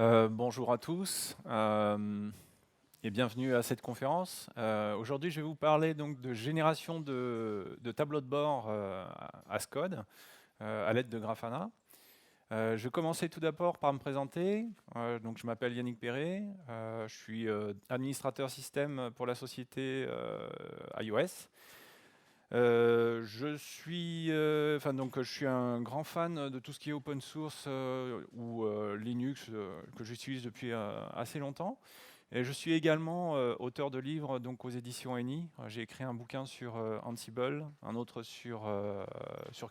Bonjour à tous et bienvenue à cette conférence. Aujourd'hui, je vais vous parler donc de génération de tableaux de bord à SCODE à l'aide de Grafana. Je vais commencer tout d'abord par me présenter. Donc, je m'appelle Yannick Perret. Je suis administrateur système pour la société iOS. Je suis un grand fan de tout ce qui est open source ou Linux que j'utilise depuis assez longtemps. Et je suis également auteur de livres donc aux éditions ENI. J'ai écrit un bouquin sur Ansible, un autre sur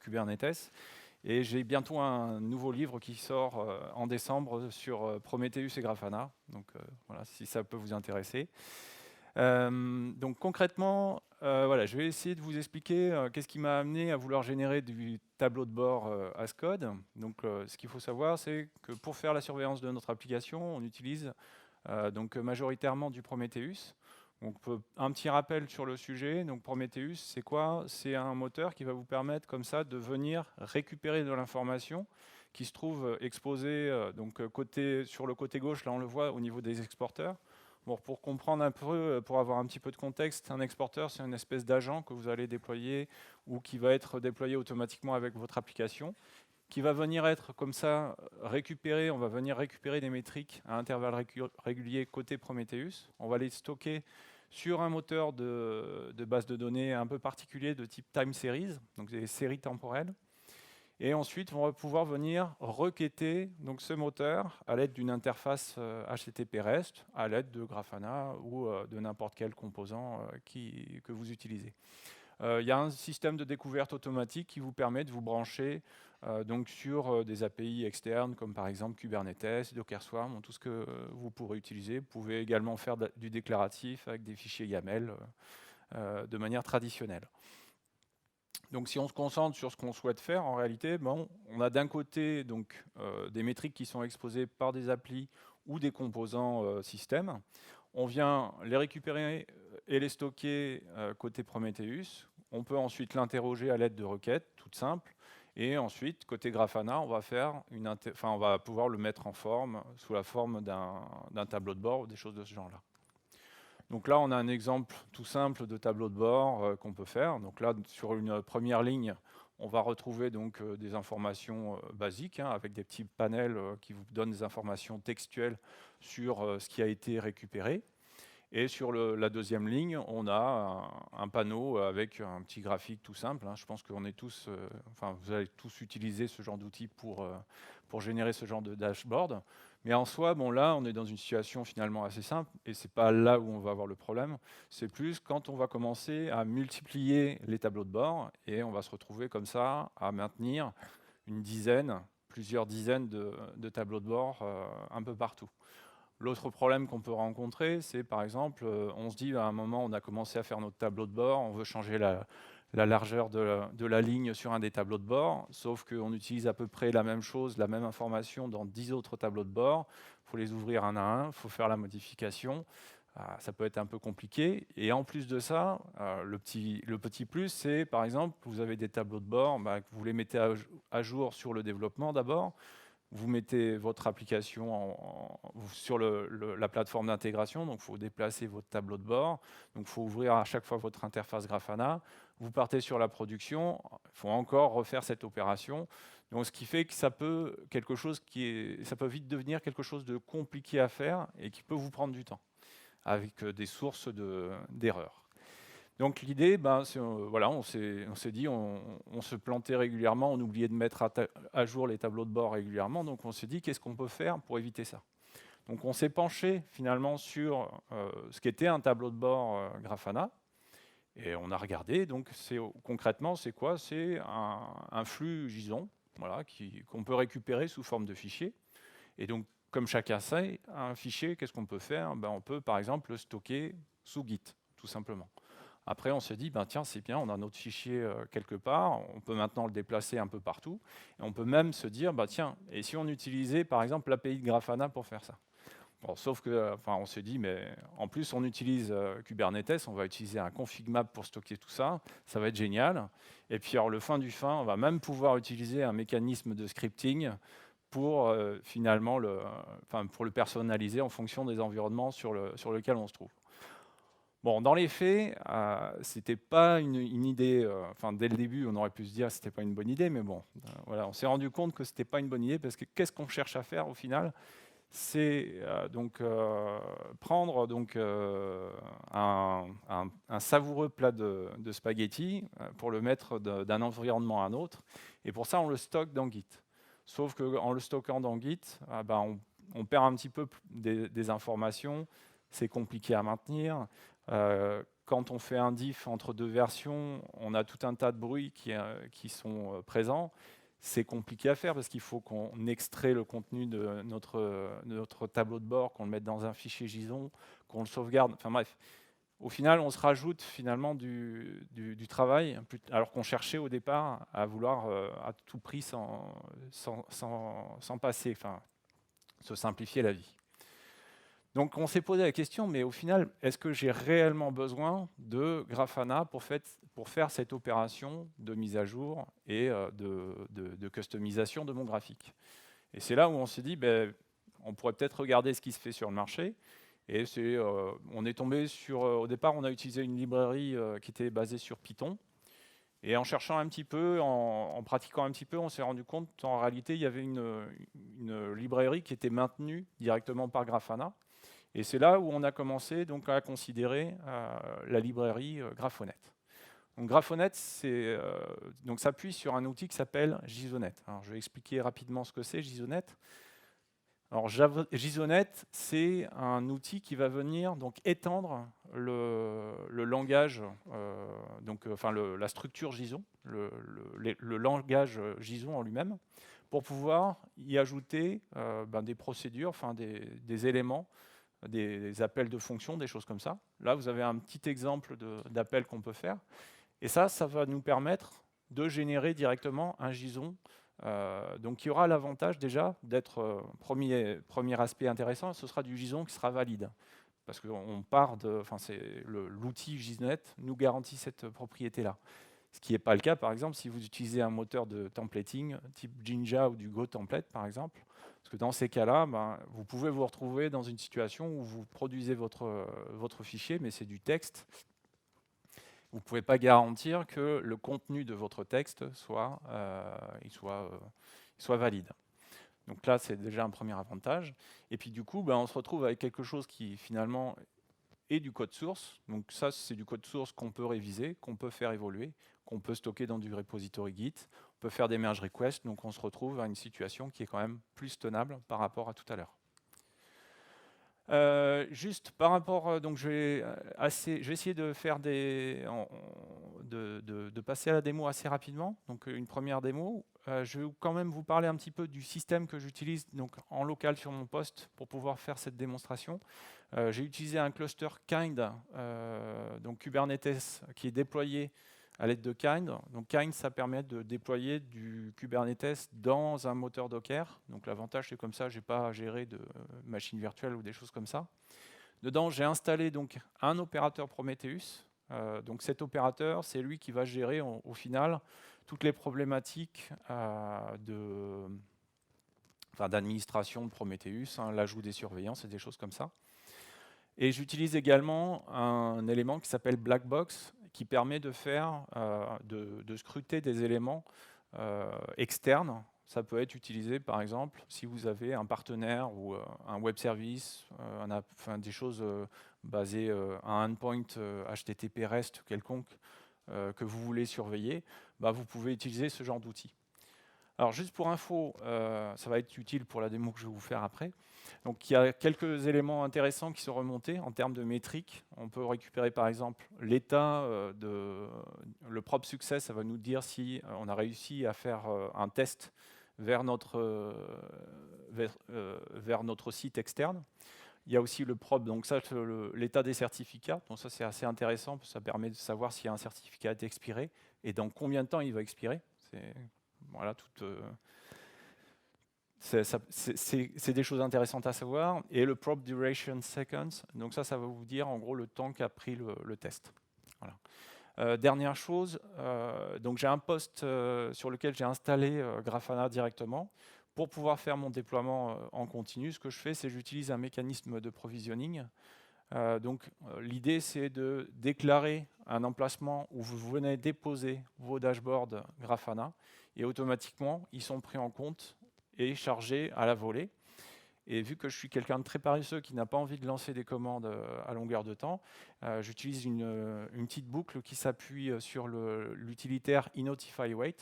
Kubernetes. Et j'ai bientôt un nouveau livre qui sort en décembre sur Prometheus et Grafana. Donc voilà, si ça peut vous intéresser. Donc concrètement, voilà, je vais essayer de vous expliquer qu'est-ce qui m'a amené à vouloir générer du tableau de bord as code. Donc ce qu'il faut savoir, c'est que pour faire la surveillance de notre application, on utilise donc majoritairement du Prometheus. Donc un petit rappel sur le sujet. Donc Prometheus, c'est quoi? C'est un moteur qui va vous permettre comme ça de venir récupérer de l'information qui se trouve exposée sur le côté gauche. Là, on le voit au niveau des exporteurs. Bon, pour comprendre un peu, pour avoir un petit peu de contexte, un exporteur, c'est une espèce d'agent que vous allez déployer ou qui va être déployé automatiquement avec votre application, qui va venir être comme ça récupéré. On va venir récupérer des métriques à intervalles réguliers côté Prometheus. On va les stocker sur un moteur de base de données un peu particulier de type time series, donc des séries temporelles. Et ensuite, on va pouvoir venir requêter donc, ce moteur à l'aide d'une interface HTTP REST, à l'aide de Grafana ou de n'importe quel composant que vous utilisez. Il y a un système de découverte automatique qui vous permet de vous brancher donc sur des API externes, comme par exemple Kubernetes, Docker Swarm, tout ce que vous pourrez utiliser. Vous pouvez également faire du déclaratif avec des fichiers YAML de manière traditionnelle. Donc si on se concentre sur ce qu'on souhaite faire, en réalité, bon, on a d'un côté donc, des métriques qui sont exposées par des applis ou des composants système. On vient les récupérer et les stocker côté Prometheus. On peut ensuite l'interroger à l'aide de requêtes toutes simples. Et ensuite, côté Grafana, on va pouvoir le mettre en forme sous la forme d'un tableau de bord ou des choses de ce genre-là. Donc là, on a un exemple tout simple de tableau de bord qu'on peut faire. Donc là, sur une première ligne, on va retrouver donc des informations basiques avec des petits panels qui vous donnent des informations textuelles sur ce qui a été récupéré. Et sur la deuxième ligne, on a un panneau avec un petit graphique tout simple. Je pense qu'on est tous, vous allez tous utiliser ce genre d'outils pour générer ce genre de dashboard. Mais en soi, bon là, on est dans une situation finalement assez simple, et c'est pas là où on va avoir le problème. C'est plus quand on va commencer à multiplier les tableaux de bord, et on va se retrouver comme ça à maintenir plusieurs dizaines de tableaux de bord un peu partout. L'autre problème qu'on peut rencontrer, c'est par exemple, on se dit à un moment, on a commencé à faire notre tableau de bord, on veut changer la largeur de la ligne sur un des tableaux de bord, sauf qu'on utilise à peu près la même chose, la même information dans 10 autres tableaux de bord. Il faut les ouvrir un à un, il faut faire la modification. Ça peut être un peu compliqué. Et en plus de ça, le petit plus, c'est par exemple, vous avez des tableaux de bord, vous les mettez à jour sur le développement d'abord. Vous mettez votre application sur la plateforme d'intégration, donc il faut déplacer votre tableau de bord, donc il faut ouvrir à chaque fois votre interface Grafana. Vous partez sur la production, il faut encore refaire cette opération. Donc ce qui fait que ça peut vite devenir quelque chose de compliqué à faire et qui peut vous prendre du temps, avec des sources d'erreurs. Donc l'idée, voilà, on s'est dit, on se plantait régulièrement, on oubliait de mettre à jour les tableaux de bord régulièrement, donc on s'est dit qu'est-ce qu'on peut faire pour éviter ça. Donc on s'est penché finalement sur ce qu'était un tableau de bord Grafana, et on a regardé, donc concrètement c'est quoi? C'est un flux JSON voilà, qu'on peut récupérer sous forme de fichier. Et donc comme chacun sait, un fichier, qu'est-ce qu'on peut faire? On peut par exemple le stocker sous Git, tout simplement. Après, on se dit, tiens, c'est bien, on a notre fichier quelque part, on peut maintenant le déplacer un peu partout, et on peut même se dire, tiens, et si on utilisait par exemple l'API de Grafana pour faire ça? Bon, sauf que, on se dit, mais en plus, on utilise Kubernetes, on va utiliser un config map pour stocker tout ça, ça va être génial. Et puis, alors, le fin du fin, on va même pouvoir utiliser un mécanisme de scripting pour finalement pour le personnaliser en fonction des environnements sur lequel on se trouve. Bon, dans les faits, c'était pas une idée. Enfin, dès le début, on aurait pu se dire que c'était pas une bonne idée, mais bon, voilà, on s'est rendu compte que c'était pas une bonne idée parce que qu'est-ce qu'on cherche à faire au final? C'est prendre un savoureux plat de spaghettis pour le mettre d'un environnement à un autre, et pour ça, on le stocke dans Git. Sauf qu'en le stockant dans Git, on perd un petit peu des informations, c'est compliqué à maintenir. Quand on fait un diff entre deux versions, on a tout un tas de bruits qui sont présents. C'est compliqué à faire parce qu'il faut qu'on extrait le contenu de notre tableau de bord, qu'on le mette dans un fichier JSON, qu'on le sauvegarde. Enfin bref, au final, on se rajoute finalement du travail, alors qu'on cherchait au départ à vouloir à tout prix s'en passer, enfin, se simplifier la vie. Donc on s'est posé la question, mais au final, est-ce que j'ai réellement besoin de Grafana pour faire cette opération de mise à jour et de customisation de mon graphique? Et c'est là où on s'est dit, on pourrait peut-être regarder ce qui se fait sur le marché. Et on est tombé sur, au départ, on a utilisé une librairie qui était basée sur Python. Et en cherchant un petit peu, en pratiquant un petit peu, on s'est rendu compte qu'en réalité, il y avait une librairie qui était maintenue directement par Grafana. Et c'est là où on a commencé donc, à considérer la librairie Graphonet. Donc Graphonet s'appuie sur un outil qui s'appelle JSONet. Alors, je vais expliquer rapidement ce que c'est JSONet. Alors JSONet, c'est un outil qui va venir donc étendre le langage, la structure JSON, le langage JSON en lui-même, pour pouvoir y ajouter des procédures, des éléments, des appels de fonctions, des choses comme ça. Là, vous avez un petit exemple d'appel qu'on peut faire. Et ça va nous permettre de générer directement un JSON. Donc, il y aura l'avantage déjà d'être, premier aspect intéressant, ce sera du JSON qui sera valide. Parce que l'outil JSONet nous garantit cette propriété-là. Ce qui n'est pas le cas, par exemple, si vous utilisez un moteur de templating type Jinja ou du GoTemplate, par exemple. Parce que dans ces cas-là, vous pouvez vous retrouver dans une situation où vous produisez votre fichier, mais c'est du texte. Vous ne pouvez pas garantir que le contenu de votre texte soit valide. Donc là, c'est déjà un premier avantage. Et puis du coup, on se retrouve avec quelque chose qui finalement est du code source. Donc ça, c'est du code source qu'on peut réviser, qu'on peut faire évoluer, qu'on peut stocker dans du repository Git. On peut faire des merge requests. Donc on se retrouve à une situation qui est quand même plus tenable par rapport à tout à l'heure. Juste par rapport, donc je vais essayer de faire de passer à la démo assez rapidement. Donc une première démo. Je vais quand même vous parler un petit peu du système que j'utilise donc en local sur mon poste pour pouvoir faire cette démonstration. J'ai utilisé un cluster Kind, donc Kubernetes, qui est déployé à l'aide de Kind. Donc Kind, ça permet de déployer du Kubernetes dans un moteur Docker. Donc l'avantage, c'est comme ça, je n'ai pas à gérer de machine virtuelle ou des choses comme ça. Dedans, j'ai installé donc un opérateur Prometheus. Donc cet opérateur, c'est lui qui va gérer au final toutes les problématiques d'administration de Prometheus, l'ajout des surveillances et des choses comme ça. Et j'utilise également un élément qui s'appelle Blackbox, qui permet de scruter des éléments externes. Ça peut être utilisé, par exemple, si vous avez un partenaire ou un web service, des choses basées à un endpoint HTTP REST quelconque que vous voulez surveiller, vous pouvez utiliser ce genre d'outil. Alors juste pour info, ça va être utile pour la démo que je vais vous faire après. Donc il y a quelques éléments intéressants qui sont remontés en termes de métriques. On peut récupérer par exemple l'état le prop success, ça va nous dire si on a réussi à faire un test vers notre site externe. Il y a aussi le prop, donc ça, l'état des certificats. Donc ça, c'est assez intéressant, parce que ça permet de savoir si un certificat est expiré et dans combien de temps il va expirer. Voilà, c'est des choses intéressantes à savoir. Et le prop duration seconds, donc ça va vous dire en gros le temps qu'a pris le test. Voilà. Dernière chose, donc j'ai un poste sur lequel j'ai installé Grafana directement pour pouvoir faire mon déploiement en continu, ce que je fais, c'est que j'utilise un mécanisme de provisioning. L'idée, c'est de déclarer un emplacement où vous venez déposer vos dashboards Grafana, et automatiquement, ils sont pris en compte et chargés à la volée. Et vu que je suis quelqu'un de très paresseux qui n'a pas envie de lancer des commandes à longueur de temps, j'utilise une petite boucle qui s'appuie sur l'utilitaire inotifywait,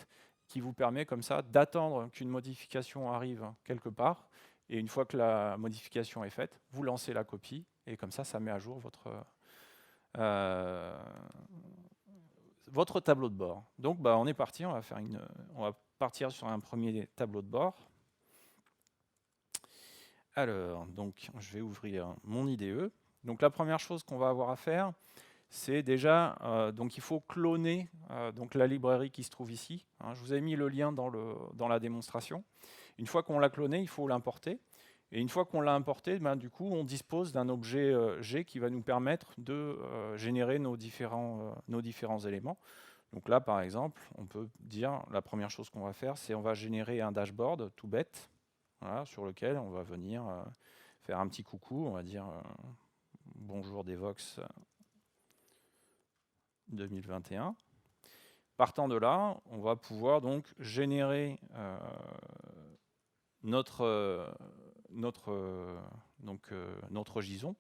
qui vous permet comme ça d'attendre qu'une modification arrive quelque part. Et une fois que la modification est faite, vous lancez la copie, et comme ça met à jour votre tableau de bord. Donc on est parti, on va partir sur un premier tableau de bord. Alors, donc, je vais ouvrir mon IDE. Donc, la première chose qu'on va avoir à faire, c'est déjà, donc il faut cloner donc la librairie qui se trouve ici. Hein, je vous ai mis le lien dans la démonstration. Une fois qu'on l'a cloné, il faut l'importer. Et une fois qu'on l'a importé, du coup, on dispose d'un objet G qui va nous permettre de générer nos différents éléments. Donc là, par exemple, on peut dire, la première chose qu'on va faire, c'est on va générer un dashboard tout bête. Voilà, sur lequel on va venir faire un petit coucou, on va dire bonjour Devoxx 2021. Partant de là, on va pouvoir donc générer notre JSON.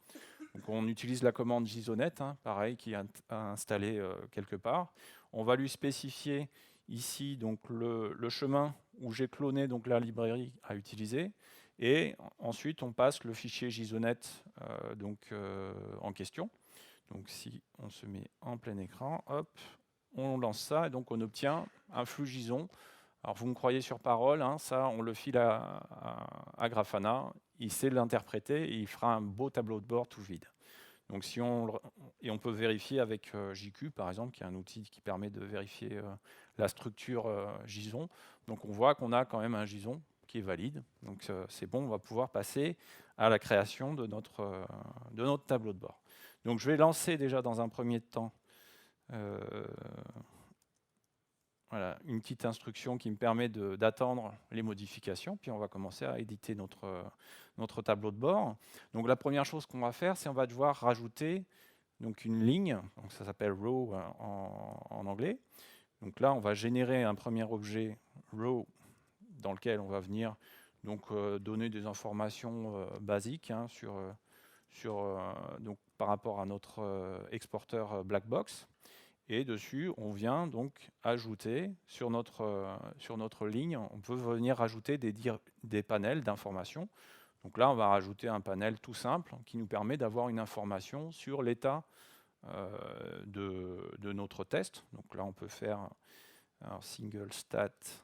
Donc on utilise la commande JSONet, hein, pareil, qui est installée quelque part. On va lui spécifier ici donc le chemin où j'ai cloné donc la librairie à utiliser, et ensuite on passe le fichier JSONet en question. Donc si on se met en plein écran, hop, on lance ça, et donc on obtient un flux JSON. Alors vous me croyez sur parole, hein, ça on le file à Grafana, il sait l'interpréter et il fera un beau tableau de bord tout vide. Donc on peut vérifier avec JQ par exemple, qui est un outil qui permet de vérifier la structure JSON. Donc on voit qu'on a quand même un JSON qui est valide. Donc c'est bon, on va pouvoir passer à la création de notre tableau de bord. Donc je vais lancer déjà dans un premier temps voilà, une petite instruction qui me permet d'attendre les modifications, puis on va commencer à éditer notre tableau de bord. Donc la première chose qu'on va faire, c'est on va devoir rajouter donc une ligne, donc ça s'appelle row en anglais. Donc là, on va générer un premier objet row dans lequel on va venir donc, donner des informations basiques hein, donc, par rapport à notre exporteur Blackbox. Et dessus, on vient donc ajouter sur notre ligne, on peut venir rajouter des panels d'informations. Donc là, on va rajouter un panel tout simple qui nous permet d'avoir une information sur l'état de notre test. Donc là, on peut faire un single stat.new.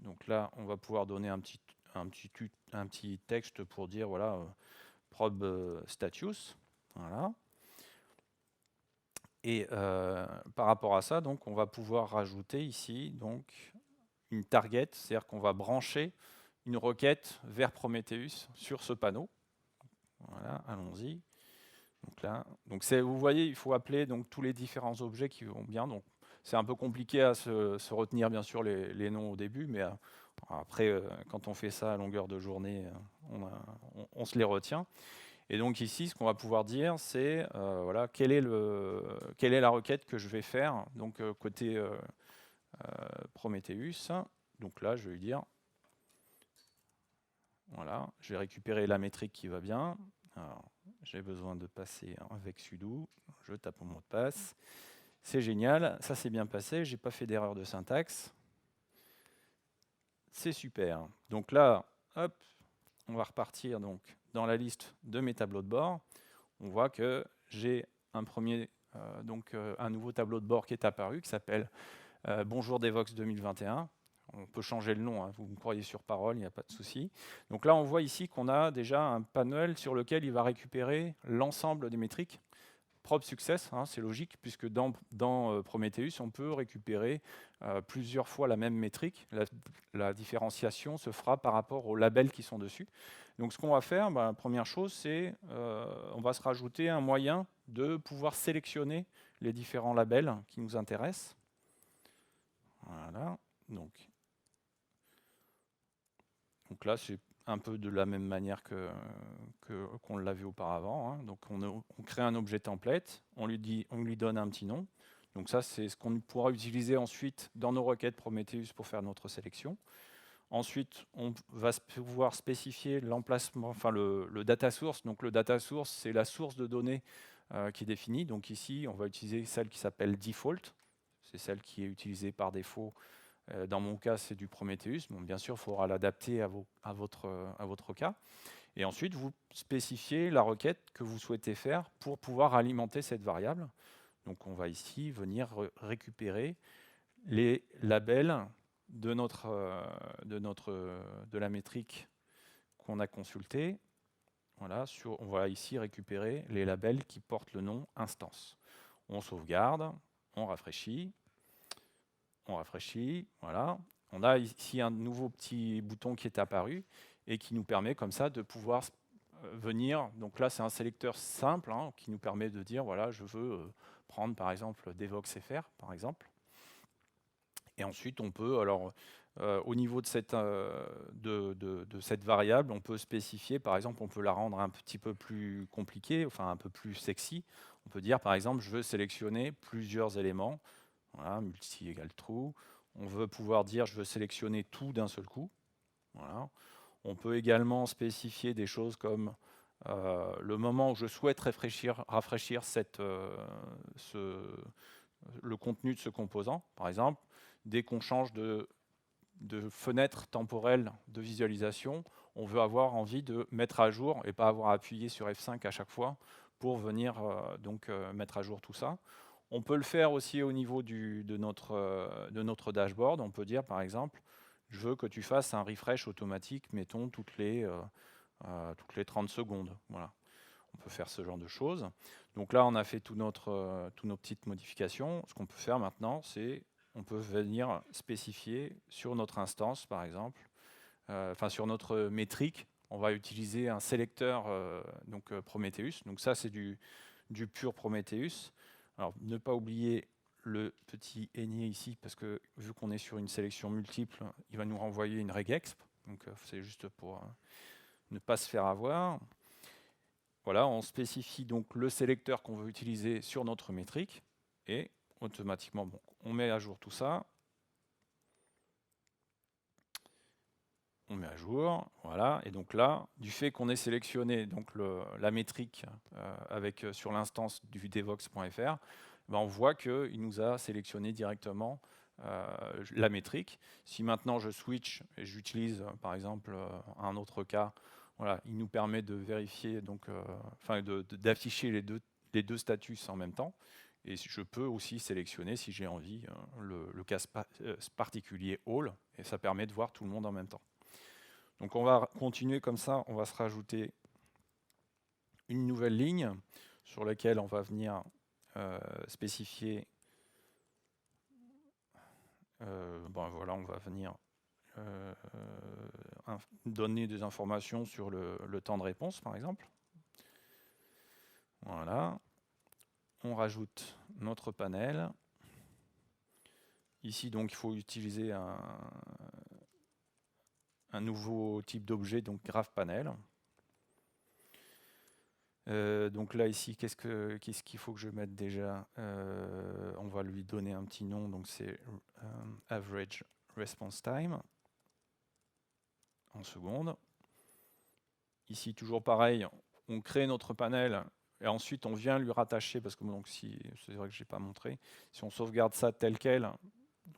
Donc là, on va pouvoir donner un petit texte pour dire voilà prob status. Voilà. Et par rapport à ça, donc, on va pouvoir rajouter ici donc, une target, c'est-à-dire qu'on va brancher une requête vers Prometheus sur ce panneau. Voilà, allons-y. Donc là, vous voyez, il faut appeler donc, tous les différents objets qui vont bien. Donc, c'est un peu compliqué à se retenir, bien sûr, les noms au début, mais après, quand on fait ça à longueur de journée, on se les retient. Et donc ici, ce qu'on va pouvoir dire, c'est voilà, quelle est la requête que je vais faire donc, côté Prometheus. Donc là, je vais lui dire, voilà, je vais récupérer la métrique qui va bien. J'ai besoin de passer avec sudo, je tape mon mot de passe. C'est génial, ça s'est bien passé, j'ai pas fait d'erreur de syntaxe. C'est super. Donc là, hop, on va repartir donc dans la liste de mes tableaux de bord. On voit que j'ai un nouveau tableau de bord qui est apparu, qui s'appelle Bonjour Devoxx 2021. On peut changer le nom, hein, vous me croyez sur parole, il n'y a pas de souci. Donc là, on voit ici qu'on a déjà un panel sur lequel il va récupérer l'ensemble des métriques. Probe success, hein, c'est logique, puisque dans Prometheus, on peut récupérer plusieurs fois la même métrique. La différenciation se fera par rapport aux labels qui sont dessus. Donc ce qu'on va faire, première chose, c'est on va se rajouter un moyen de pouvoir sélectionner les différents labels qui nous intéressent. Voilà, donc Donc là, c'est un peu de la même manière qu'on l'a vu auparavant, hein. Donc on crée un objet template, on lui donne un petit nom. Donc ça, c'est ce qu'on pourra utiliser ensuite dans nos requêtes Prometheus pour faire notre sélection. Ensuite, on va pouvoir spécifier l'emplacement, enfin le data source. Donc le data source, c'est la source de données qui est définie. Donc ici, on va utiliser celle qui s'appelle default. C'est celle qui est utilisée par défaut. Dans mon cas, c'est du Prometheus. Bon, bien sûr, il faudra l'adapter à votre cas. Et ensuite, vous spécifiez la requête que vous souhaitez faire pour pouvoir alimenter cette variable. Donc on va ici venir récupérer les labels de la métrique qu'on a consultée. Voilà, on va ici récupérer les labels qui portent le nom instance. On sauvegarde, on rafraîchit, voilà. On a ici un nouveau petit bouton qui est apparu et qui nous permet comme ça de pouvoir venir. Donc là, c'est un sélecteur simple hein, qui nous permet de dire, voilà, je veux prendre par exemple DevOxFR, par exemple. Et ensuite, on peut, alors, au niveau de cette variable, on peut spécifier, par exemple, on peut la rendre un petit peu plus compliquée, enfin un peu plus sexy. On peut dire, par exemple, je veux sélectionner plusieurs éléments. Voilà, multi égale true. On veut pouvoir dire, je veux sélectionner tout d'un seul coup. Voilà. On peut également spécifier des choses comme le moment où je souhaite rafraîchir le contenu de ce composant. Par exemple, dès qu'on change de fenêtre temporelle de visualisation, on veut avoir envie de mettre à jour et pas avoir à appuyer sur F5 à chaque fois pour venir mettre à jour tout ça. On peut le faire aussi au niveau de notre dashboard. On peut dire par exemple, je veux que tu fasses un refresh automatique, mettons toutes les 30 secondes. Voilà. On peut faire ce genre de choses. Donc là, on a fait toutes nos petites modifications. Ce qu'on peut faire maintenant, c'est on peut venir spécifier sur notre instance, par exemple, sur notre métrique, on va utiliser un sélecteur Prometheus. Donc ça, c'est du pur Prometheus. Alors, ne pas oublier le petit aigné ici, parce que vu qu'on est sur une sélection multiple, il va nous renvoyer une regexp. Donc c'est juste pour ne pas se faire avoir. Voilà, on spécifie donc le sélecteur qu'on veut utiliser sur notre métrique et automatiquement, on met à jour tout ça. On met à jour, voilà. Et donc là, du fait qu'on ait sélectionné donc la métrique sur l'instance du devox.fr, on voit qu'il nous a sélectionné directement la métrique. Si maintenant je switch et j'utilise par exemple un autre cas, voilà, il nous permet de vérifier, d'afficher les deux statuts en même temps. Et je peux aussi sélectionner, si j'ai envie, le cas particulier all, et ça permet de voir tout le monde en même temps. Donc on va continuer comme ça, on va se rajouter une nouvelle ligne sur laquelle on va venir spécifier, voilà, on va venir donner des informations sur le temps de réponse, par exemple. Voilà. On rajoute notre panel. Ici, donc, il faut utiliser un nouveau type d'objet, donc GraphPanel. Donc là, ici, qu'est-ce qu'il faut que je mette déjà on va lui donner un petit nom, donc c'est Average Response Time, en secondes. Ici, toujours pareil, on crée notre panel, et ensuite on vient lui rattacher, parce que donc, c'est vrai que je n'ai pas montré, si on sauvegarde ça tel quel,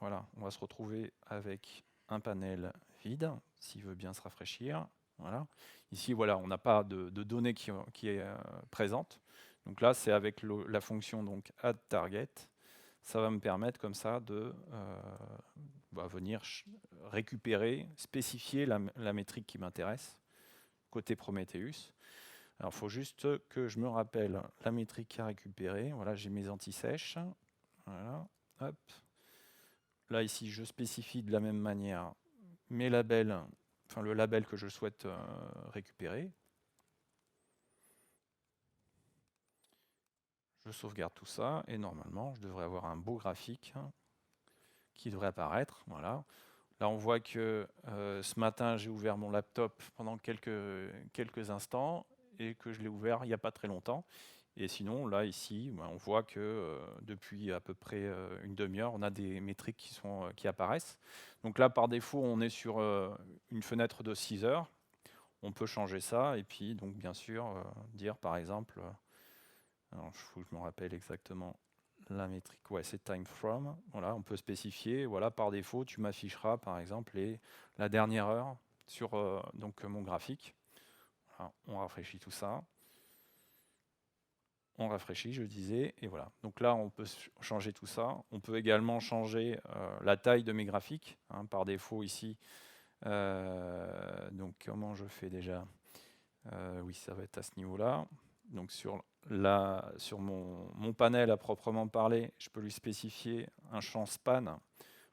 voilà, on va se retrouver avec un panel vide, s'il veut bien se rafraîchir. Voilà. Ici, voilà, on n'a pas de données qui est présente. Donc là, c'est avec la fonction donc addTarget. Ça va me permettre comme ça de venir récupérer, spécifier la métrique qui m'intéresse, côté Prometheus. Alors, il faut juste que je me rappelle la métrique à récupérer. Voilà, j'ai mes anti-sèches. Voilà, hop. Là, ici, je spécifie de la même manière mes labels, enfin le label que je souhaite récupérer. Je sauvegarde tout ça et normalement, je devrais avoir un beau graphique qui devrait apparaître. Voilà. Là, on voit que ce matin, j'ai ouvert mon laptop pendant quelques instants et que je l'ai ouvert il n'y a pas très longtemps. Et sinon, là, ici, ben, on voit que depuis à peu près une demi-heure, on a des métriques qui apparaissent. Donc là, par défaut, on est sur une fenêtre de 6 heures. On peut changer ça et puis, donc, bien sûr, dire par exemple, alors, il faut que je me rappelle exactement la métrique, ouais, c'est time from. Voilà, on peut spécifier, voilà, par défaut, tu m'afficheras par exemple la dernière heure sur donc, mon graphique. Voilà, on rafraîchit tout ça. On rafraîchit, je disais, et voilà. Donc là, on peut changer tout ça. On peut également changer la taille de mes graphiques. Hein, par défaut ici, donc comment je fais déjà oui, ça va être à ce niveau-là. Donc sur mon panel à proprement parler, je peux lui spécifier un champ span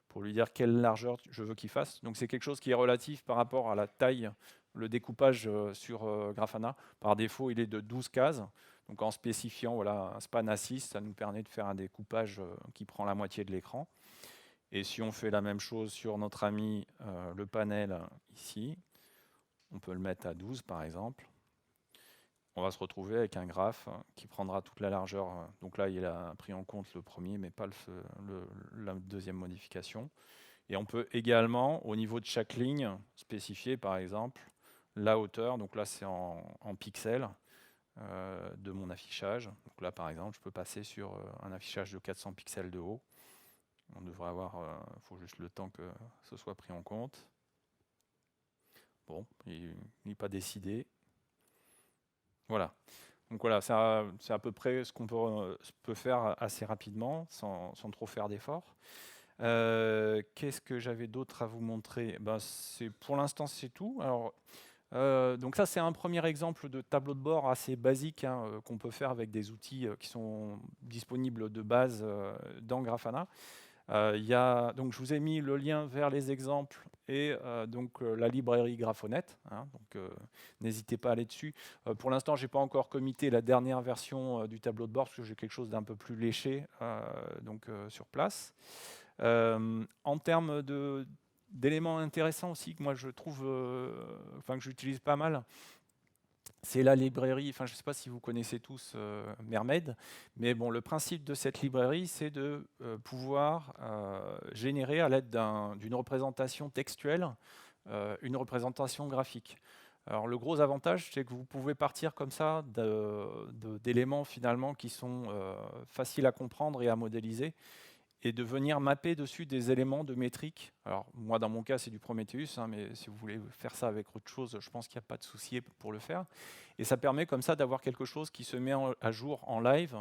pour lui dire quelle largeur je veux qu'il fasse. Donc c'est quelque chose qui est relatif par rapport à la taille, le découpage sur Grafana. Par défaut, il est de 12 cases. Donc en spécifiant voilà, un span à 6, ça nous permet de faire un découpage qui prend la moitié de l'écran. Et si on fait la même chose sur notre ami le panel ici, on peut le mettre à 12 par exemple. On va se retrouver avec un graphe qui prendra toute la largeur. Donc là, il a pris en compte le premier, mais pas la deuxième modification. Et on peut également, au niveau de chaque ligne, spécifier par exemple la hauteur. Donc là, c'est en pixels de mon affichage. Donc là, par exemple, je peux passer sur un affichage de 400 pixels de haut. On devrait avoir, il faut juste le temps que ce soit pris en compte. Bon, il n'est pas décidé. Voilà. Donc voilà, c'est à peu près ce qu'on peut faire assez rapidement, sans trop faire d'efforts. Qu'est-ce que j'avais d'autre à vous montrer? Ben, pour l'instant, c'est tout. Alors, donc ça, c'est un premier exemple de tableau de bord assez basique hein, qu'on peut faire avec des outils qui sont disponibles de base dans Grafana. Donc je vous ai mis le lien vers les exemples et donc la librairie Graphonet. Hein, donc n'hésitez pas à aller dessus. Pour l'instant, j'ai pas encore commité la dernière version du tableau de bord parce que j'ai quelque chose d'un peu plus léché sur place. En termes d'éléments intéressants aussi que moi je trouve, que j'utilise pas mal, c'est la librairie, je ne sais pas si vous connaissez tous Mermaid, mais bon, le principe de cette librairie, c'est de pouvoir générer à l'aide d'une représentation textuelle une représentation graphique. Alors le gros avantage, c'est que vous pouvez partir comme ça d'éléments finalement qui sont faciles à comprendre et à modéliser, et de venir mapper dessus des éléments de métrique. Alors moi dans mon cas c'est du Prometheus, hein, mais si vous voulez faire ça avec autre chose, je pense qu'il n'y a pas de souci pour le faire. Et ça permet comme ça d'avoir quelque chose qui se met à jour en live.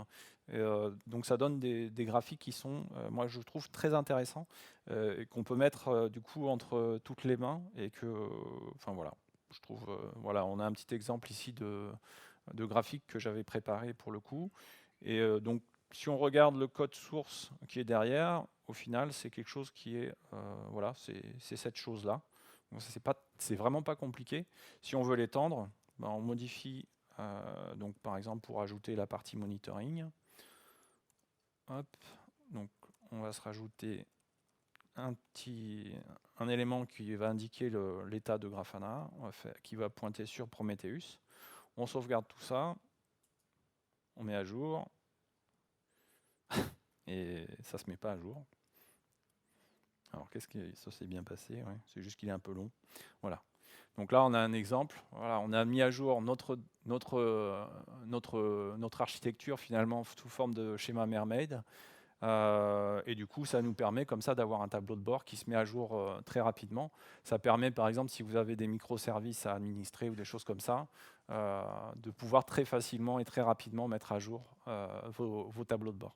Donc ça donne des graphiques qui sont, moi je trouve très intéressants, et qu'on peut mettre du coup entre toutes les mains, et que, voilà, je trouve, voilà, on a un petit exemple ici de graphique que j'avais préparé pour le coup. Et donc si on regarde le code source qui est derrière, au final, c'est quelque chose qui est, voilà, c'est cette chose-là. C'est vraiment pas compliqué. Si on veut l'étendre, ben on modifie, donc par exemple pour ajouter la partie monitoring. Hop, donc on va se rajouter un élément qui va indiquer l'état de Grafana, qui va pointer sur Prometheus. On sauvegarde tout ça, on met à jour. Et ça se met pas à jour. Alors ça s'est bien passé, ouais. C'est juste qu'il est un peu long. Voilà. Donc là on a un exemple. Voilà, on a mis à jour notre architecture finalement sous forme de schéma Mermaid. Et du coup ça nous permet comme ça d'avoir un tableau de bord qui se met à jour très rapidement. Ça permet par exemple si vous avez des microservices à administrer ou des choses comme ça, de pouvoir très facilement et très rapidement mettre à jour vos tableaux de bord.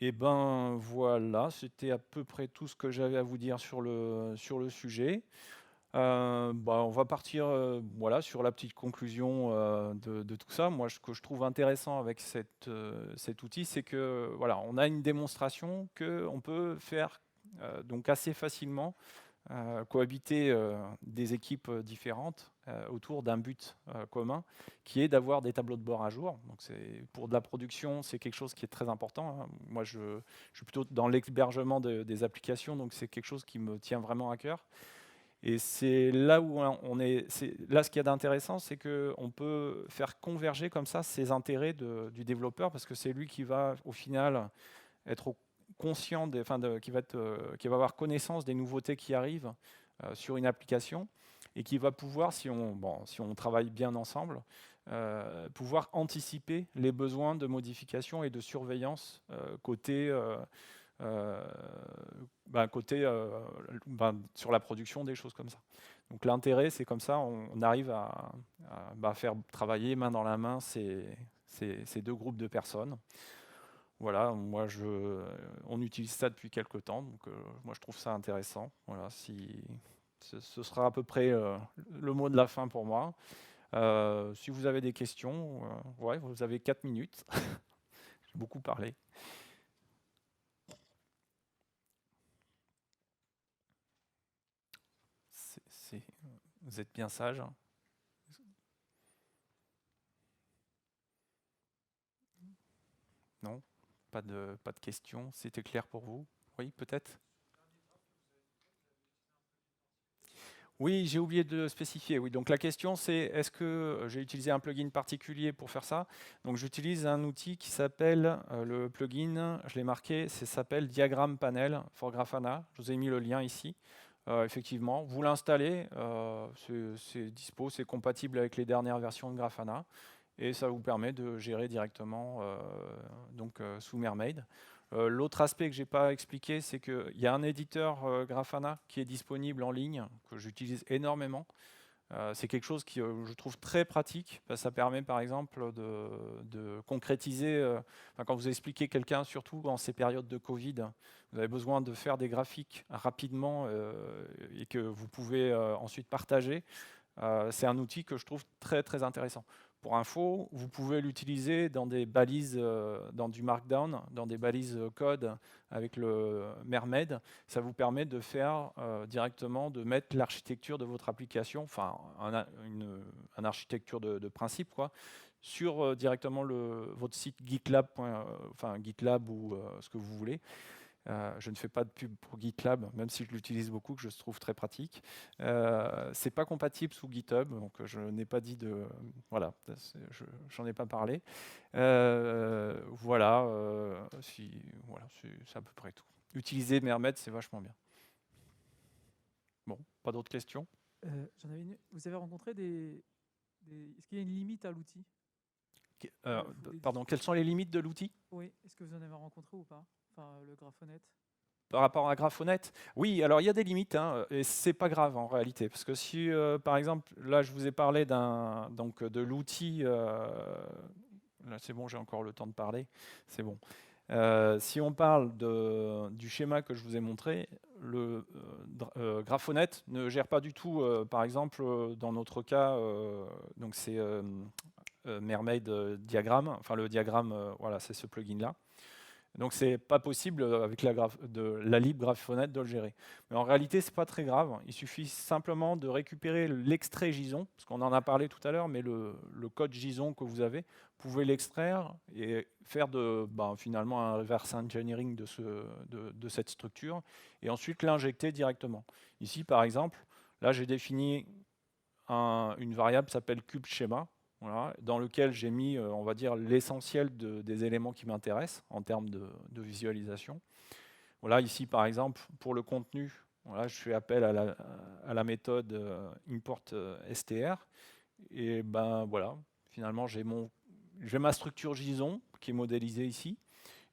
Et ben voilà, c'était à peu près tout ce que j'avais à vous dire sur le sujet. On va partir voilà, sur la petite conclusion de tout ça. Moi, ce que je trouve intéressant avec cet outil, c'est que voilà, on a une démonstration qu'on peut faire donc assez facilement cohabiter des équipes différentes autour d'un but commun, qui est d'avoir des tableaux de bord à jour. Donc pour de la production, c'est quelque chose qui est très important, hein. Moi, je suis plutôt dans l'hébergement des applications, donc c'est quelque chose qui me tient vraiment à cœur. Et c'est là où on est. Là, ce qu'il y a d'intéressant, c'est qu'on peut faire converger comme ça ces intérêts du développeur, parce que c'est lui qui va, au final, être conscient, qui va avoir connaissance des nouveautés qui arrivent sur une application, et qui va pouvoir, si on travaille bien ensemble, pouvoir anticiper les besoins de modification et de surveillance euh, sur la production, des choses comme ça. Donc l'intérêt, c'est comme ça, on arrive à faire travailler main dans la main ces deux groupes de personnes. Voilà, on utilise ça depuis quelques temps, donc moi je trouve ça intéressant. Voilà, ce sera à peu près le mot de la fin pour moi. Si vous avez des questions, ouais, vous avez 4 minutes. J'ai beaucoup parlé. Vous êtes bien sage, hein. Non? Pas de questions? C'était clair pour vous? Oui, peut-être? Oui, j'ai oublié de spécifier. Oui, donc la question c'est, est-ce que j'ai utilisé un plugin particulier pour faire ça? Donc j'utilise un outil qui s'appelle, le plugin, je l'ai marqué, ça s'appelle Diagram Panel for Grafana. Je vous ai mis le lien ici. Effectivement, vous l'installez, c'est dispo, c'est compatible avec les dernières versions de Grafana, et ça vous permet de gérer directement sous Mermaid. L'autre aspect que je n'ai pas expliqué, c'est qu'il y a un éditeur Grafana qui est disponible en ligne, que j'utilise énormément. C'est quelque chose qui, je trouve très pratique. Ça permet par exemple de concrétiser, quand vous expliquez quelqu'un, surtout en ces périodes de Covid, vous avez besoin de faire des graphiques rapidement et que vous pouvez ensuite partager. C'est un outil que je trouve très très intéressant. Pour info, vous pouvez l'utiliser dans des balises, dans du Markdown, dans des balises code avec le Mermaid. Ça vous permet de faire directement, de mettre l'architecture de votre application, enfin une architecture de principe, quoi, sur directement votre site GitLab, GitLab ou ce que vous voulez. Je ne fais pas de pub pour GitLab, même si je l'utilise beaucoup, que je trouve très pratique. C'est pas compatible sous GitHub, donc je n'ai pas dit de... Voilà, j'en ai pas parlé. Voilà, c'est à peu près tout. Utiliser Mermaid, c'est vachement bien. Bon, pas d'autres questions? J'en avais une. Vous avez rencontré Est-ce qu'il y a une limite à l'outil? Pardon, quelles sont les limites de l'outil? Oui, est-ce que vous en avez rencontré ou pas? Enfin, le Graphonet. Par rapport à Graphonet, oui, alors il y a des limites, hein, et c'est pas grave en réalité, parce que si, par exemple, là je vous ai parlé de l'outil, là c'est bon, j'ai encore le temps de parler, c'est bon. Si on parle du schéma que je vous ai montré, le Graphonet ne gère pas du tout, par exemple, dans notre cas, donc c'est Mermaid Diagram, enfin le diagramme, voilà, c'est ce plugin-là. Donc c'est pas possible avec la lib Graphonet de le gérer. Mais en réalité, c'est pas très grave. Il suffit simplement de récupérer l'extrait JSON, parce qu'on en a parlé tout à l'heure, mais le code JSON que vous avez, vous pouvez l'extraire et faire finalement un reverse engineering de cette structure, et ensuite l'injecter directement. Ici, par exemple, là j'ai défini une variable qui s'appelle CubeSchema, voilà, dans lequel j'ai mis, on va dire, l'essentiel des éléments qui m'intéressent en termes de visualisation. Voilà, ici, par exemple, pour le contenu, voilà, je fais appel à la méthode import str. Et ben voilà, finalement, j'ai ma structure JSON qui est modélisée ici.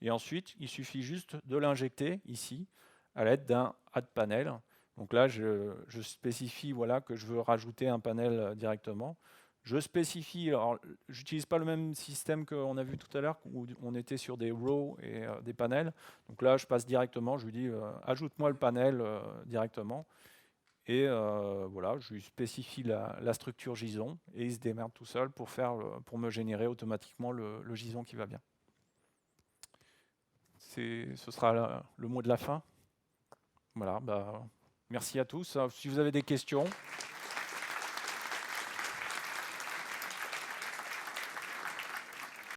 Et ensuite, il suffit juste de l'injecter ici à l'aide d'un add panel. Donc là, je spécifie, voilà, que je veux rajouter un panel directement. Je spécifie, alors j'utilise pas le même système qu'on a vu tout à l'heure, où on était sur des rows et des panels. Donc là, je passe directement, je lui dis ajoute-moi le panel directement. Et voilà, je lui spécifie la structure JSON, et il se démerde tout seul pour me générer automatiquement le JSON qui va bien. Ce sera le mot de la fin. Voilà, Merci à tous. Si vous avez des questions.